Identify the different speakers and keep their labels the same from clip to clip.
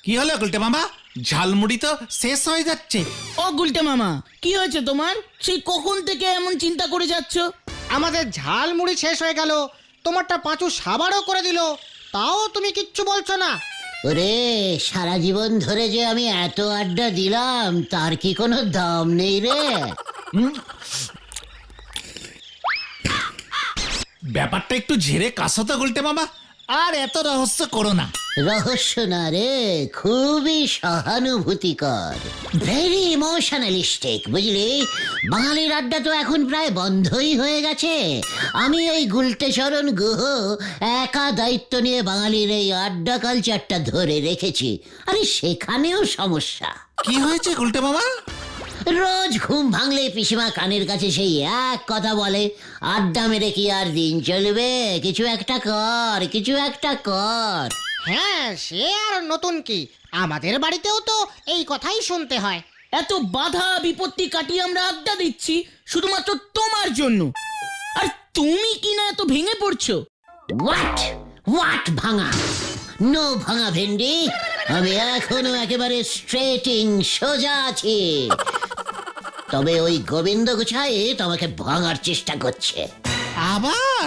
Speaker 1: কি হলো গুলটে মামা? ঝালমুড়ি তো শেষ হয়ে যাচ্ছে।
Speaker 2: ও গুলটে মামা, কি হয়েছে তোমার? সেই কখন থেকে এমন চিন্তা করে যাচ্ছ?
Speaker 3: আমাদের ঝাল মুড়ি শেষ হয়ে গেল, তোমারটা পাঁচু সাবারও করে দিল, তাও তুমি কিচ্ছু বলছো না।
Speaker 4: ওরে, সারা জীবন ধরে যে আমি এত আড্ডা দিলাম তার কি কোনো দাম নেই রে?
Speaker 1: ব্যাপারটা একটু ঝেড়ে কাশো তো গুলটে মামা, আর এত রহস্য করো না।
Speaker 4: রহস্য না রে, খুবই সহানুভূতিকর, ভেরি ইমোশনালিস্টিক, বুঝলি? বাঙালির আড্ডা তো এখন প্রায় বন্ধই হয়ে গেছে। আমি ওই গুলটেচরণ গুহ একা দায়িত্ব নিয়ে বাঙালির এই আড্ডা কালচারটা ধরে রেখেছি। আরে সেখানেও সমস্যা।
Speaker 1: কি হয়েছে গুলটে মামা?
Speaker 4: রোজ ঘুম ভাঙলে পিসিমা কানের কাছে সেই এক কথা বলে, আড্ডা মেরে কি আর দিন চলবে? কিছু একটা কর, কিছু একটা কর।
Speaker 3: হ্যাঁ, সে আর নতুন কি, আমাদের বাড়িতেও তো এই কথাই শুনতে হয়।
Speaker 2: এত বাধা বিপত্তি কাটিয়ে আমরা আড্ডা দিচ্ছি শুধুমাত্র তোমার জন্য, আর তুমি কি না এত ভেঙে পড়ছো?
Speaker 4: হোয়াট হোয়াট ভাঙা? নো ভাঙা ভেন্ডি, আমি এখনো একেবারে স্ট্রেটিং, সোজা আছি। তবে ওই গোবিন্দ গুছাই তোমাকে ভাঙার চেষ্টা করছে।
Speaker 1: আবার?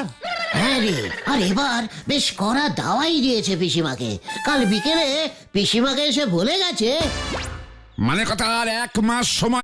Speaker 4: হ্যাঁ রে, আর এবার বেশ কড়া দাওয়াই দিয়েছে পিসিমাকে। কাল বিকেলে পিসিমাকে এসে বলে গেছে,
Speaker 5: মানে কথা আর 1 মাস সময়